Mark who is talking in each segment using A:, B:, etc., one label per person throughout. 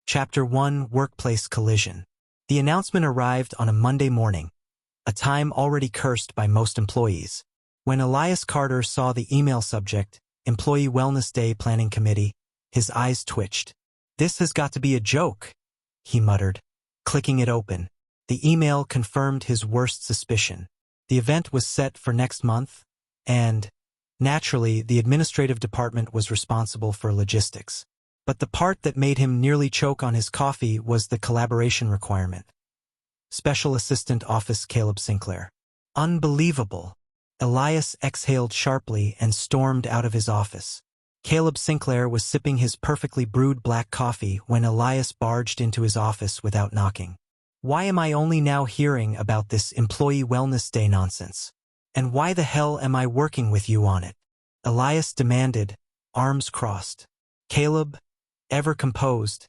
A: Chapter 1 Workplace Collision. The announcement arrived on a Monday morning, a time already cursed by most employees. When Elias Carter saw the email subject, Employee Wellness Day Planning Committee, his eyes twitched. "This has got to be a joke," he muttered, clicking it open. The email confirmed his worst suspicion. The event was set for next month, and, naturally, the administrative department was responsible for logistics. But the part that made him nearly choke on his coffee was the collaboration requirement. Special Assistant Office Caleb Sinclair. Unbelievable. Elias exhaled sharply and stormed out of his office. Caleb Sinclair was sipping his perfectly brewed black coffee when Elias barged into his office without knocking. "Why am I only now hearing about this Employee Wellness Day nonsense? And why the hell am I working with you on it?" Elias demanded, arms crossed. Caleb, ever composed,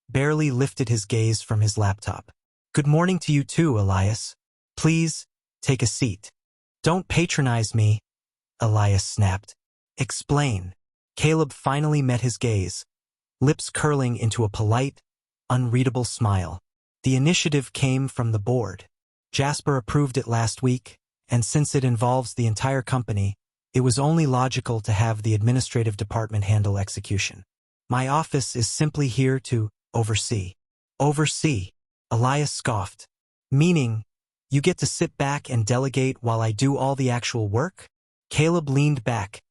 A: barely lifted his gaze from his laptop. "Good morning to you too, Elias. Please, take a seat." "Don't patronize me," Elias snapped. "Explain." Caleb finally met his gaze, lips curling into a polite, unreadable smile. "The initiative came from the board. Jasper approved it last week, and since it involves the entire company, it was only logical to have the administrative department handle execution. My office is simply here to oversee." "Oversee?" Elias scoffed. "Meaning, you get to sit back and delegate while I do all the actual work?" Caleb leaned back,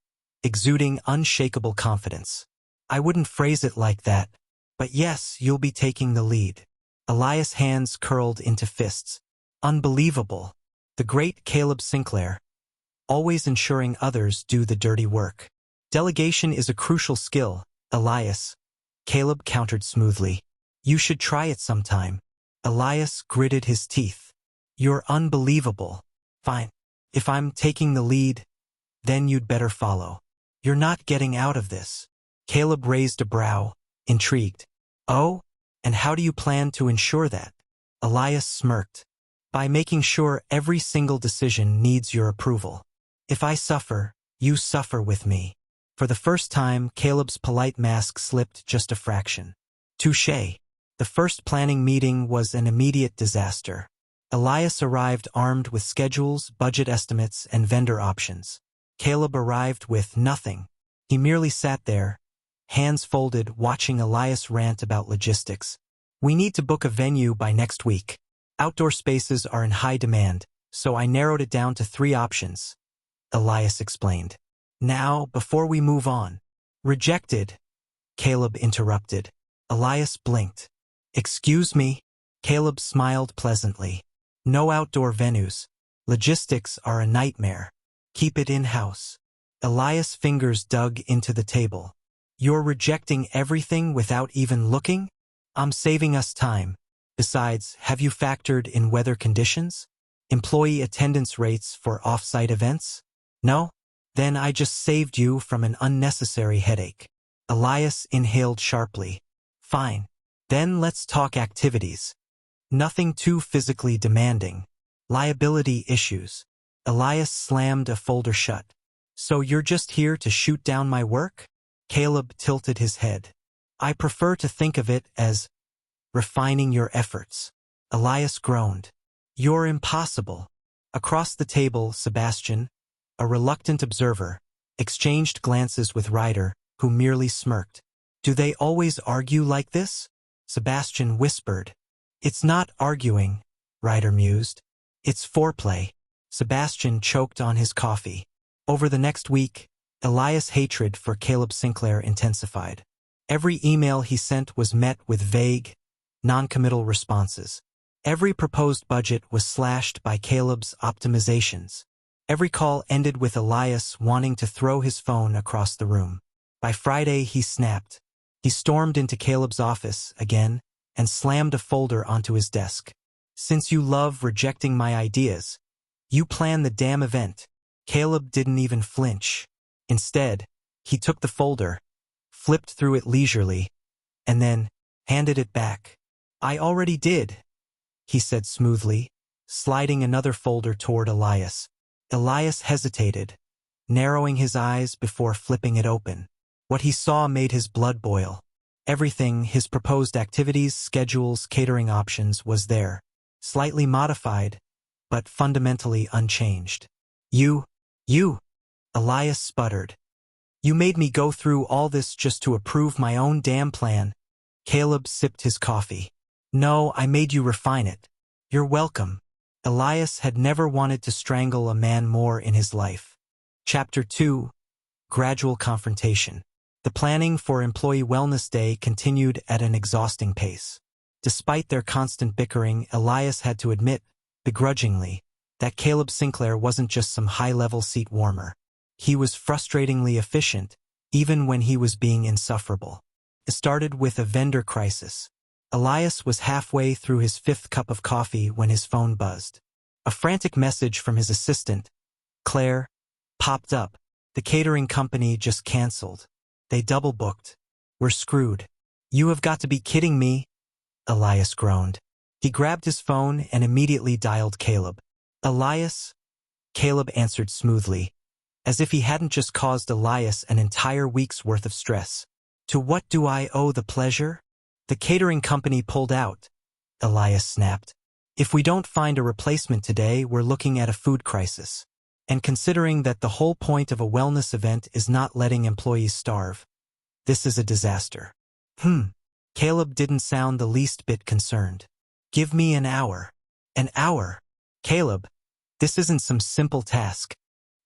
A: exuding unshakable confidence. "I wouldn't phrase it like that, but yes, you'll be taking the lead." Elias' hands curled into fists. Unbelievable. The great Caleb Sinclair, always ensuring others do the dirty work. "Delegation is a crucial skill, Elias," Caleb countered smoothly. "You should try it sometime." Elias gritted his teeth. "You're unbelievable." "Fine. If I'm taking the lead, then you'd better follow. You're not getting out of this." Caleb raised a brow, intrigued. "Oh? And how do you plan to ensure that?" Elias smirked. "By making sure every single decision needs your approval. If I suffer, you suffer with me." For the first time, Caleb's polite mask slipped just a fraction. Touché. The first planning meeting was an immediate disaster. Elias arrived armed with schedules, budget estimates, and vendor options. Caleb arrived with nothing. He merely sat there, hands folded, watching Elias rant about logistics. "We need to book a venue by next week. Outdoor spaces are in high demand, so I narrowed it down to 3 options," Elias explained. "Now, before we move on." "Rejected," Caleb interrupted. Elias blinked. "Excuse me?" Caleb smiled pleasantly. "No outdoor venues. Logistics are a nightmare. Keep it in-house." Elias' fingers dug into the table. "You're rejecting everything without even looking?" "I'm saving us time. Besides, have you factored in weather conditions? Employee attendance rates for off-site events? No? Then I just saved you from an unnecessary headache." Elias inhaled sharply. "Fine. Then let's talk activities. Nothing too physically demanding. Liability issues." Elias slammed a folder shut. "So you're just here to shoot down my work?" Caleb tilted his head. "I prefer to think of it as refining your efforts." Elias groaned. "You're impossible." Across the table, Sebastian, a reluctant observer, exchanged glances with Ryder, who merely smirked. "Do they always argue like this?" Sebastian whispered. "It's not arguing," Ryder mused. "It's foreplay." Sebastian choked on his coffee. Over the next week, Elias' hatred for Caleb Sinclair intensified. Every email he sent was met with vague, non-committal responses. Every proposed budget was slashed by Caleb's optimizations. Every call ended with Elias wanting to throw his phone across the room. By Friday, he snapped. He stormed into Caleb's office again and slammed a folder onto his desk. "Since you love rejecting my ideas, you plan the damn event." Caleb didn't even flinch. Instead, he took the folder, flipped through it leisurely, and then handed it back. "I already did," he said smoothly, sliding another folder toward Elias. Elias hesitated, narrowing his eyes before flipping it open. What he saw made his blood boil. Everything, his proposed activities, schedules, catering options, was there. Slightly modified, but fundamentally unchanged. You, Elias sputtered. You made me go through all this just to approve my own damn plan. Caleb sipped his coffee. No, I made you refine it. You're welcome. Elias had never wanted to strangle a man more in his life. Chapter 2. Gradual Confrontation. The planning for Employee Wellness Day continued at an exhausting pace. Despite their constant bickering, Elias had to admit, begrudgingly, that Caleb Sinclair wasn't just some high-level seat warmer. He was frustratingly efficient, even when he was being insufferable. It started with a vendor crisis. Elias was halfway through his 5th cup of coffee when his phone buzzed. A frantic message from his assistant, Claire, popped up. The catering company just canceled. They double-booked. We're screwed. You have got to be kidding me, Elias groaned. He grabbed his phone and immediately dialed Caleb. Elias? Caleb answered smoothly, as if he hadn't just caused Elias an entire week's worth of stress. To what do I owe the pleasure? The catering company pulled out, Elias snapped. If we don't find a replacement today, we're looking at a food crisis. And considering that the whole point of a wellness event is not letting employees starve, this is a disaster. Caleb didn't sound the least bit concerned. Give me an hour. An hour? Caleb, this isn't some simple task.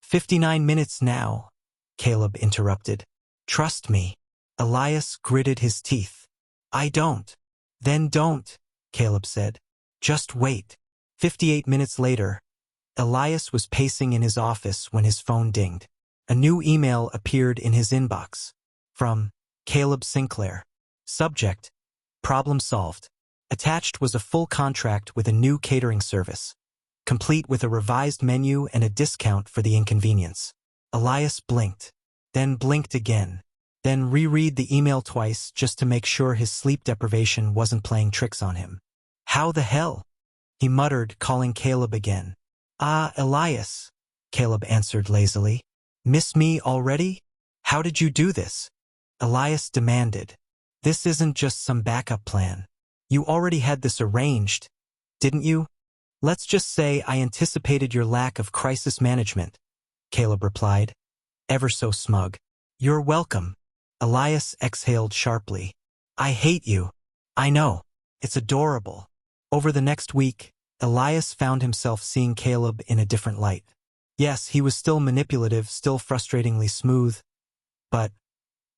A: 59 minutes now, Caleb interrupted. Trust me. Elias gritted his teeth. I don't. Then don't, Caleb said. Just wait. 58 minutes later, Elias was pacing in his office when his phone dinged. A new email appeared in his inbox. From Caleb Sinclair. Subject: Problem solved. Attached was a full contract with a new catering service, complete with a revised menu and a discount for the inconvenience. Elias blinked, then blinked again, then reread the email twice just to make sure his sleep deprivation wasn't playing tricks on him. How the hell? He muttered, calling Caleb again. Ah, Elias, Caleb answered lazily. Miss me already? How did you do this? Elias demanded. This isn't just some backup plan. You already had this arranged, didn't you? Let's just say I anticipated your lack of crisis management, Caleb replied, ever so smug. You're welcome. Elias exhaled sharply. I hate you. I know. It's adorable. Over the next week, Elias found himself seeing Caleb in a different light. Yes, he was still manipulative, still frustratingly smooth, but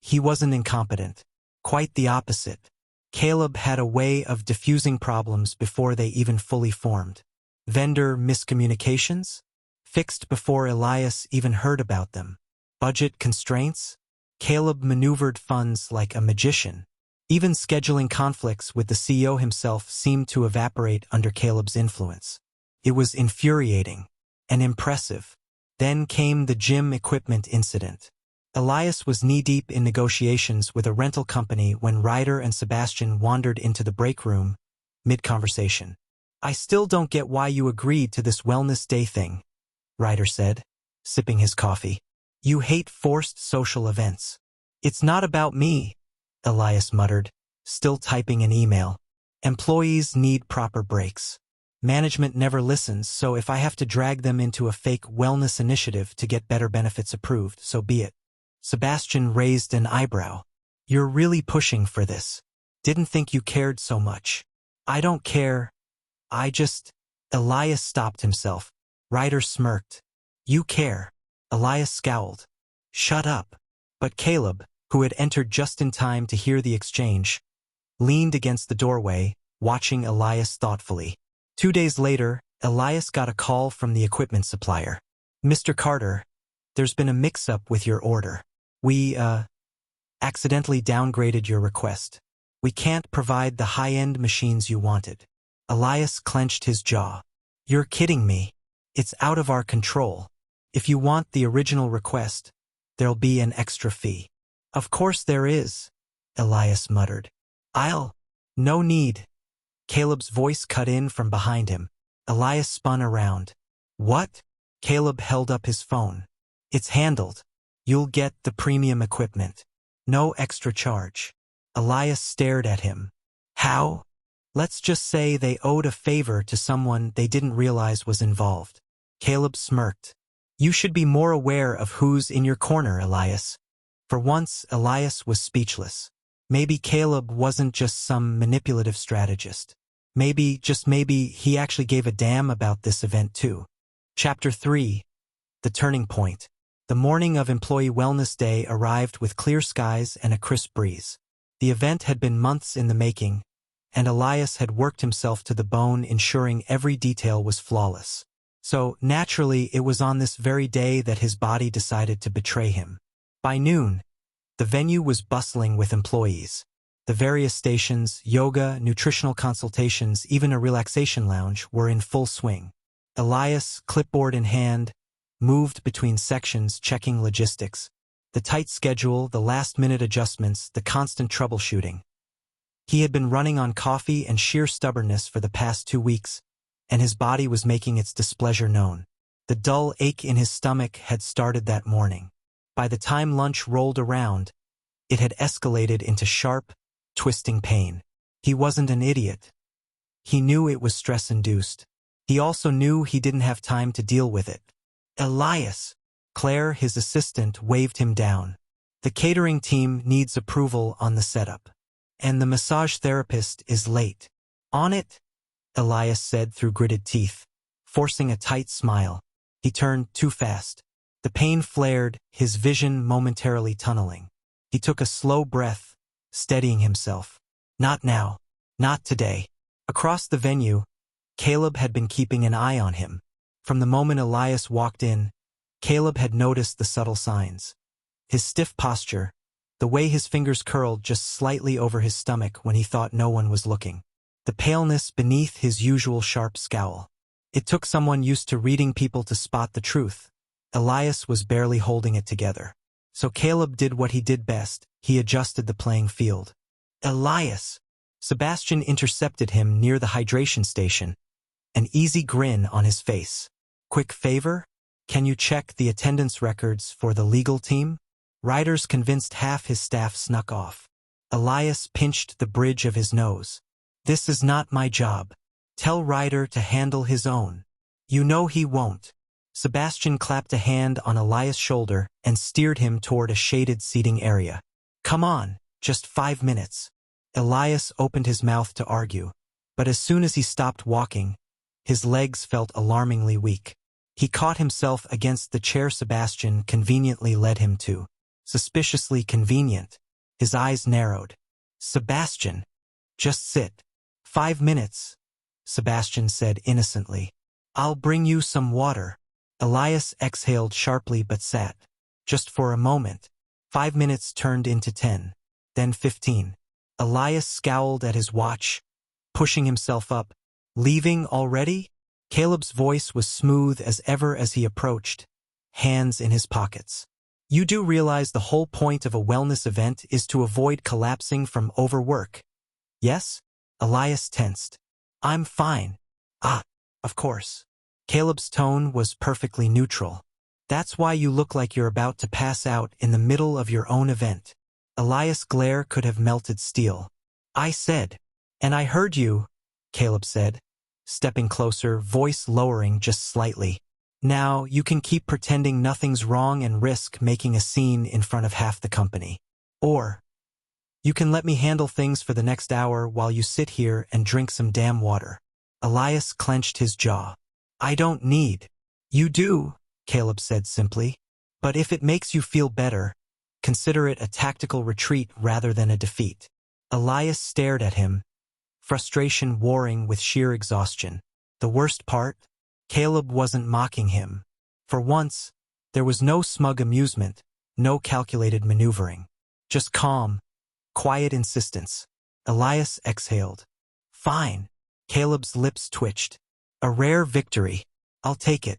A: he wasn't incompetent. Quite the opposite. Caleb had a way of diffusing problems before they even fully formed. Vendor miscommunications? Fixed before Elias even heard about them. Budget constraints? Caleb maneuvered funds like a magician. Even scheduling conflicts with the CEO himself seemed to evaporate under Caleb's influence. It was infuriating and impressive. Then came the gym equipment incident. Elias was knee-deep in negotiations with a rental company when Ryder and Sebastian wandered into the break room, mid-conversation. I still don't get why you agreed to this wellness day thing, Ryder said, sipping his coffee. You hate forced social events. It's not about me, Elias muttered, still typing an email. Employees need proper breaks. Management never listens, so if I have to drag them into a fake wellness initiative to get better benefits approved, so be it. Sebastian raised an eyebrow. You're really pushing for this. Didn't think you cared so much. I don't care. I just... Elias stopped himself. Ryder smirked. You care. Elias scowled. Shut up. But Caleb, who had entered just in time to hear the exchange, leaned against the doorway, watching Elias thoughtfully. 2 days later, Elias got a call from the equipment supplier. Mr. Carter, there's been a mix-up with your order. We, accidentally downgraded your request. We can't provide the high-end machines you wanted. Elias clenched his jaw. You're kidding me. It's out of our control. If you want the original request, there'll be an extra fee. Of course there is, Elias muttered. No need. Caleb's voice cut in from behind him. Elias spun around. What? Caleb held up his phone. It's handled. You'll get the premium equipment. No extra charge. Elias stared at him. How? Let's just say they owed a favor to someone they didn't realize was involved. Caleb smirked. You should be more aware of who's in your corner, Elias. For once, Elias was speechless. Maybe Caleb wasn't just some manipulative strategist. Maybe, just maybe, he actually gave a damn about this event too. Chapter 3. The Turning Point. The morning of Employee Wellness Day arrived with clear skies and a crisp breeze. The event had been months in the making, and Elias had worked himself to the bone ensuring every detail was flawless. So, naturally, it was on this very day that his body decided to betray him. By noon, the venue was bustling with employees. The various stations, yoga, nutritional consultations, even a relaxation lounge were in full swing. Elias, clipboard in hand, moved between sections checking logistics. The tight schedule, the last-minute adjustments, the constant troubleshooting. He had been running on coffee and sheer stubbornness for the past 2 weeks, and his body was making its displeasure known. The dull ache in his stomach had started that morning. By the time lunch rolled around, it had escalated into sharp, twisting pain. He wasn't an idiot. He knew it was stress-induced. He also knew he didn't have time to deal with it. Elias! Claire, his assistant, waved him down. The catering team needs approval on the setup. And the massage therapist is late. On it? Elias said through gritted teeth, forcing a tight smile. He turned too fast. The pain flared, his vision momentarily tunneling. He took a slow breath, steadying himself. Not now. Not today. Across the venue, Caleb had been keeping an eye on him. From the moment Elias walked in, Caleb had noticed the subtle signs. His stiff posture, the way his fingers curled just slightly over his stomach when he thought no one was looking. The paleness beneath his usual sharp scowl. It took someone used to reading people to spot the truth. Elias was barely holding it together. So Caleb did what he did best. He adjusted the playing field. Elias! Sebastian intercepted him near the hydration station, an easy grin on his face. Quick favor? Can you check the attendance records for the legal team? Ryder's convinced half his staff snuck off. Elias pinched the bridge of his nose. This is not my job. Tell Ryder to handle his own. You know he won't. Sebastian clapped a hand on Elias' shoulder and steered him toward a shaded seating area. Come on, just 5 minutes. Elias opened his mouth to argue, but as soon as he stopped walking, his legs felt alarmingly weak. He caught himself against the chair Sebastian conveniently led him to. Suspiciously convenient. His eyes narrowed. Sebastian, just sit. 5 minutes, Sebastian said innocently. I'll bring you some water. Elias exhaled sharply but sat. Just for a moment. 5 minutes turned into 10, then 15. Elias scowled at his watch, pushing himself up. Leaving already? Caleb's voice was smooth as ever as he approached, hands in his pockets. You do realize the whole point of a wellness event is to avoid collapsing from overwork. Yes? Elias tensed. I'm fine. Ah, of course. Caleb's tone was perfectly neutral. That's why you look like you're about to pass out in the middle of your own event. Elias' glare could have melted steel. I said. And I heard you, Caleb said, stepping closer, voice lowering just slightly. Now, you can keep pretending nothing's wrong and risk making a scene in front of half the company. Or, you can let me handle things for the next hour while you sit here and drink some damn water. Elias clenched his jaw. I don't need. You do, Caleb said simply. But if it makes you feel better, consider it a tactical retreat rather than a defeat. Elias stared at him, frustration warring with sheer exhaustion. The worst part? Caleb wasn't mocking him. For once, there was no smug amusement, no calculated maneuvering. Just calm, quiet insistence. Elias exhaled. Fine. Caleb's lips twitched. A rare victory. I'll take it.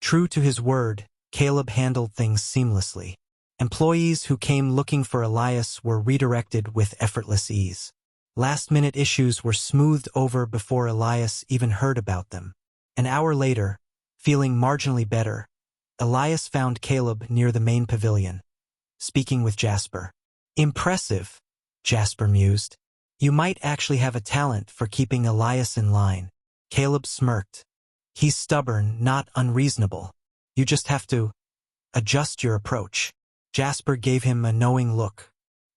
A: True to his word, Caleb handled things seamlessly. Employees who came looking for Elias were redirected with effortless ease. Last-minute issues were smoothed over before Elias even heard about them. An hour later, feeling marginally better, Elias found Caleb near the main pavilion, speaking with Jasper. Impressive. Jasper mused. You might actually have a talent for keeping Elias in line. Caleb smirked. He's stubborn, not unreasonable. You just have to adjust your approach. Jasper gave him a knowing look.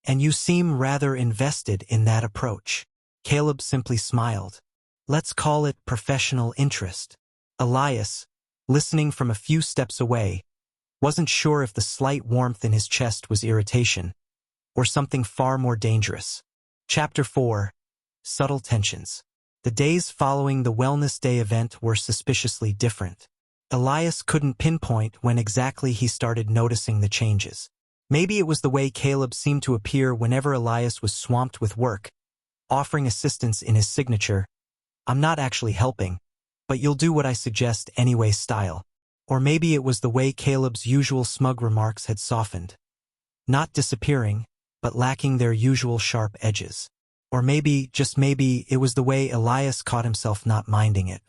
A: And you seem rather invested in that approach. Caleb simply smiled. Let's call it professional interest. Elias, listening from a few steps away, wasn't sure if the slight warmth in his chest was irritation, or something far more dangerous. Chapter 4. Subtle Tensions. The days following the Wellness Day event were suspiciously different. Elias couldn't pinpoint when exactly he started noticing the changes. Maybe it was the way Caleb seemed to appear whenever Elias was swamped with work, offering assistance in his signature, "I'm not actually helping, but you'll do what I suggest anyway" style. Or maybe it was the way Caleb's usual smug remarks had softened, not disappearing, but lacking their usual sharp edges. Or maybe, just maybe, it was the way Elias caught himself not minding it.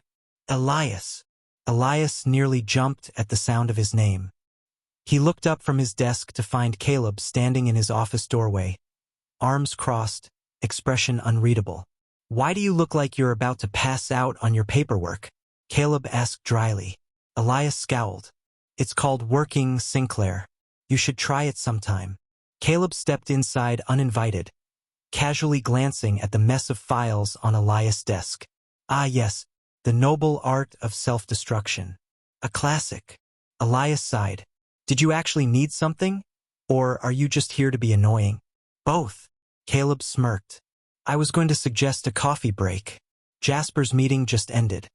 A: Elias! Elias nearly jumped at the sound of his name. He looked up from his desk to find Caleb standing in his office doorway, arms crossed, expression unreadable. "Why do you look like you're about to pass out on your paperwork?" Caleb asked dryly. Elias scowled. "It's called working, Sinclair. You should try it sometime." Caleb stepped inside uninvited, casually glancing at the mess of files on Elias' desk. Ah yes, the noble art of self-destruction. A classic. Elias sighed. "Did you actually need something? Or are you just here to be annoying?" "Both." Caleb smirked. "I was going to suggest a coffee break. Jasper's meeting just ended.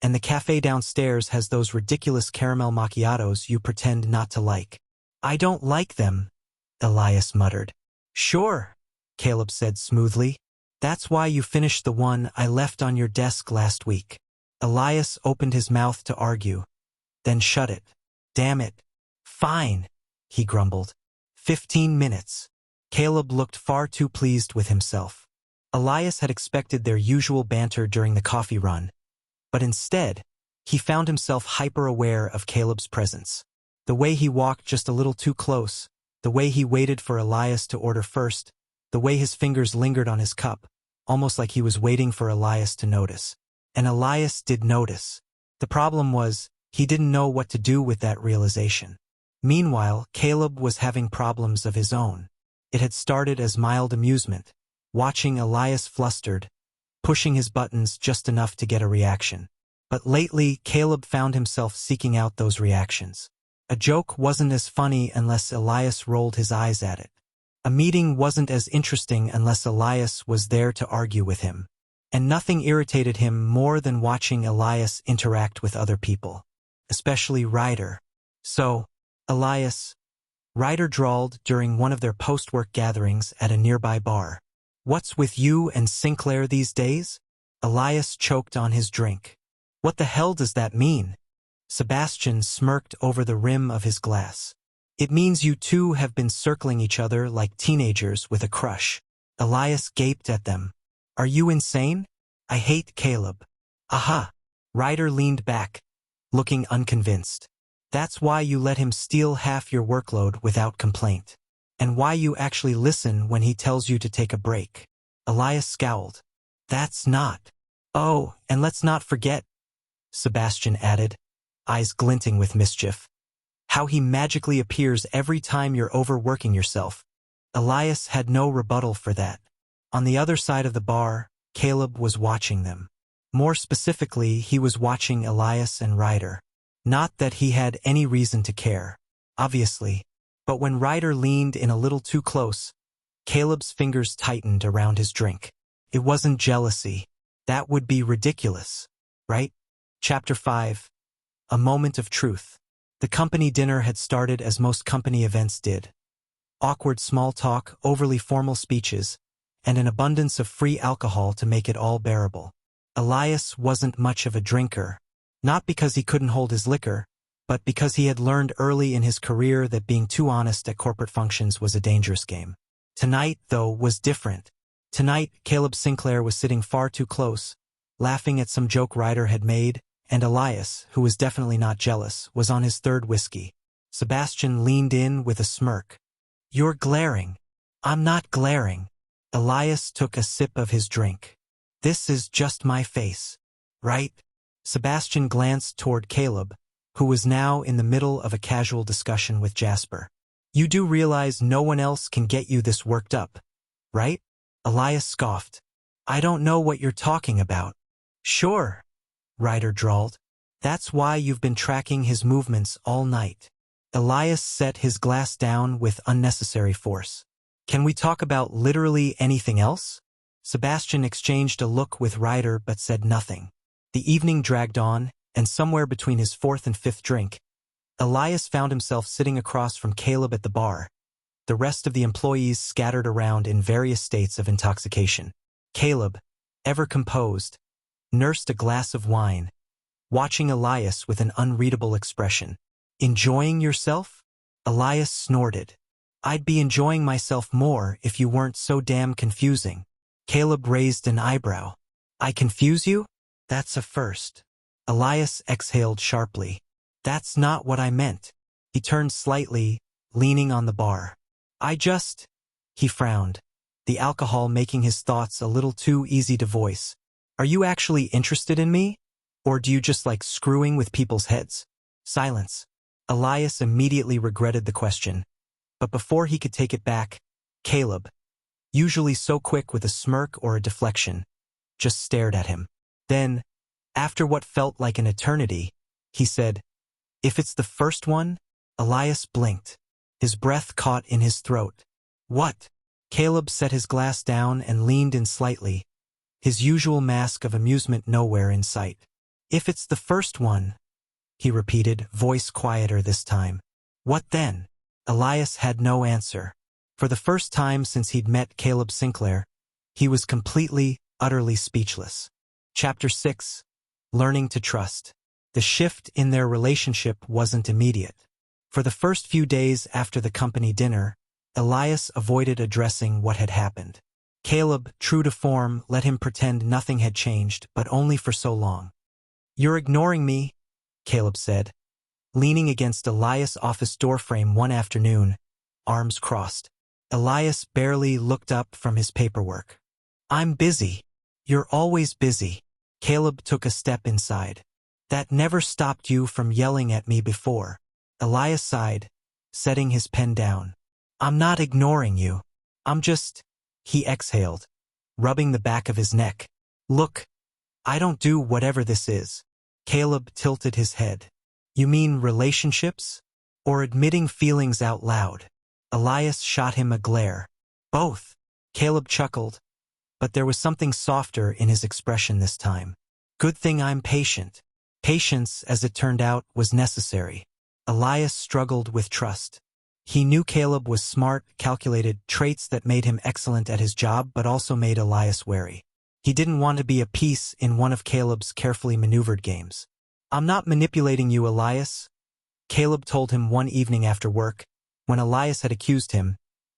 A: And the cafe downstairs has those ridiculous caramel macchiatos you pretend not to like." "I don't like them," Elias muttered. "Sure," Caleb said smoothly. "That's why you finished the one I left on your desk last week." Elias opened his mouth to argue, then shut it. "Damn it." "Fine," he grumbled. 15 minutes. Caleb looked far too pleased with himself. Elias had expected their usual banter during the coffee run, but instead, he found himself hyper-aware of Caleb's presence. The way he walked just a little too close, the way he waited for Elias to order first, the way his fingers lingered on his cup, almost like he was waiting for Elias to notice. And Elias did notice. The problem was, he didn't know what to do with that realization. Meanwhile, Caleb was having problems of his own. It had started as mild amusement, watching Elias flustered, pushing his buttons just enough to get a reaction. But lately, Caleb found himself seeking out those reactions. A joke wasn't as funny unless Elias rolled his eyes at it. A meeting wasn't as interesting unless Elias was there to argue with him. And nothing irritated him more than watching Elias interact with other people, especially Ryder. "So, Elias," Ryder drawled during one of their post-work gatherings at a nearby bar. "What's with you and Sinclair these days?" Elias choked on his drink. "What the hell does that mean?" Sebastian smirked over the rim of his glass. "It means you two have been circling each other like teenagers with a crush." Elias gaped at them. "Are you insane? I hate Caleb." "Aha!" Ryder leaned back, looking unconvinced. "That's why you let him steal half your workload without complaint. And why you actually listen when he tells you to take a break." Elias scowled. "That's not." "Oh, and let's not forget," Sebastian added, eyes glinting with mischief, "how he magically appears every time you're overworking yourself." Elias had no rebuttal for that. On the other side of the bar, Caleb was watching them. More specifically, he was watching Elias and Ryder. Not that he had any reason to care, obviously, but when Ryder leaned in a little too close, Caleb's fingers tightened around his drink. It wasn't jealousy. That would be ridiculous, right? Chapter 5. A Moment of Truth. The company dinner had started as most company events did. Awkward small talk, overly formal speeches, and an abundance of free alcohol to make it all bearable. Elias wasn't much of a drinker, not because he couldn't hold his liquor, but because he had learned early in his career that being too honest at corporate functions was a dangerous game. Tonight, though, was different. Tonight, Caleb Sinclair was sitting far too close, laughing at some joke Ryder had made, and Elias, who was definitely not jealous, was on his third whiskey. Sebastian leaned in with a smirk. "You're glaring." "I'm not glaring." Elias took a sip of his drink. This is just my face, right? Sebastian glanced toward Caleb, who was now in the middle of a casual discussion with Jasper. You do realize no one else can get you this worked up, right? Elias scoffed. I don't know what you're talking about. Sure, Ryder drawled. That's why you've been tracking his movements all night. Elias set his glass down with unnecessary force. Can we talk about literally anything else? Sebastian exchanged a look with Ryder but said nothing. The evening dragged on, and somewhere between his fourth and fifth drink, Elias found himself sitting across from Caleb at the bar. The rest of the employees scattered around in various states of intoxication. Caleb, ever composed, nursed a glass of wine, watching Elias with an unreadable expression. Enjoying yourself? Elias snorted. I'd be enjoying myself more if you weren't so damn confusing. Caleb raised an eyebrow. I confuse you? That's a first. Elias exhaled sharply. That's not what I meant. He turned slightly, leaning on the bar. He frowned, the alcohol making his thoughts a little too easy to voice. Are you actually interested in me? Or do you just like screwing with people's heads? Silence. Elias immediately regretted the question. But before he could take it back, Caleb, usually so quick with a smirk or a deflection, just stared at him. Then, after what felt like an eternity, he said, If it's the first one? Elias blinked. His breath caught in his throat. What? Caleb set his glass down and leaned in slightly, his usual mask of amusement nowhere in sight. If it's the first one, he repeated, voice quieter this time. What then? Elias had no answer. For the first time since he'd met Caleb Sinclair, he was completely, utterly speechless. Chapter 6. Learning to Trust. The shift in their relationship wasn't immediate. For the first few days after the company dinner, Elias avoided addressing what had happened. Caleb, true to form, let him pretend nothing had changed, but only for so long. You're ignoring me, Caleb said, leaning against Elias' office doorframe one afternoon, arms crossed. Elias barely looked up from his paperwork. I'm busy. You're always busy. Caleb took a step inside. That never stopped you from yelling at me before. Elias sighed, setting his pen down. I'm not ignoring you. He exhaled, rubbing the back of his neck. Look, I don't do whatever this is. Caleb tilted his head. You mean relationships? Or admitting feelings out loud? Elias shot him a glare. Both. Caleb chuckled, but there was something softer in his expression this time. Good thing I'm patient. Patience, as it turned out, was necessary. Elias struggled with trust. He knew Caleb was smart, calculated, traits that made him excellent at his job but also made Elias wary. He didn't want to be a piece in one of Caleb's carefully maneuvered games. I'm not manipulating you, Elias, Caleb told him one evening after work, when Elias had accused him,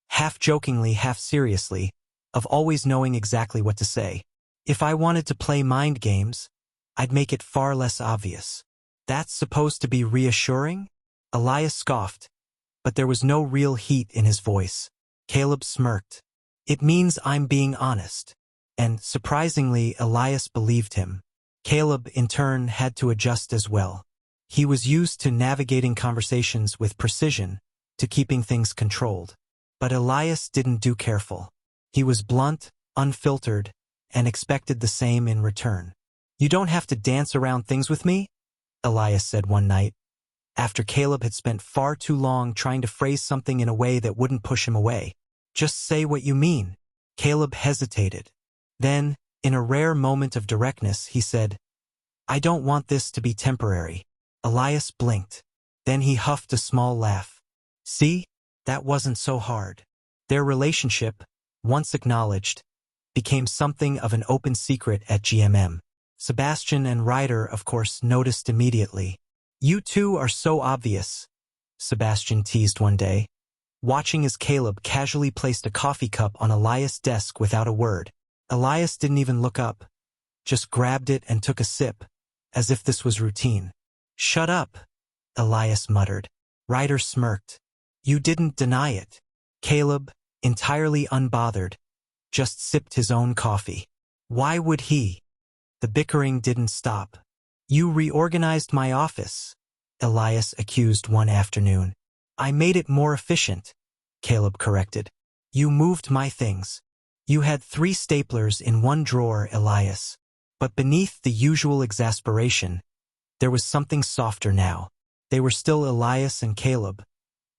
A: half jokingly, half seriously, of always knowing exactly what to say. If I wanted to play mind games, I'd make it far less obvious. That's supposed to be reassuring? Elias scoffed, but there was no real heat in his voice. Caleb smirked. It means I'm being honest. And, surprisingly, Elias believed him. Caleb, in turn, had to adjust as well. He was used to navigating conversations with precision, to keeping things controlled. But Elias didn't do careful. He was blunt, unfiltered, and expected the same in return. You don't have to dance around things with me, Elias said one night, after Caleb had spent far too long trying to phrase something in a way that wouldn't push him away. Just say what you mean. Caleb hesitated. Then, in a rare moment of directness, he said, I don't want this to be temporary. Elias blinked. Then he huffed a small laugh. See? That wasn't so hard. Their relationship, once acknowledged, became something of an open secret at GMM. Sebastian and Ryder, of course, noticed immediately. You two are so obvious, Sebastian teased one day, watching as Caleb casually placed a coffee cup on Elias' desk without a word. Elias didn't even look up, just grabbed it and took a sip, as if this was routine. Shut up, Elias muttered. Ryder smirked. You didn't deny it. Caleb, entirely unbothered, just sipped his own coffee. Why would he? The bickering didn't stop. You reorganized my office, Elias accused one afternoon. I made it more efficient, Caleb corrected. You moved my things. You had 3 staplers in one drawer, Elias. But beneath the usual exasperation, there was something softer now. They were still Elias and Caleb,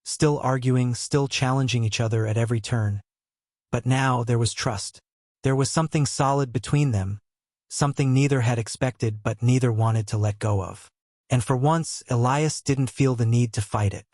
A: still arguing, still challenging each other at every turn. But now there was trust. There was something solid between them, something neither had expected but neither wanted to let go of. And for once, Elias didn't feel the need to fight it.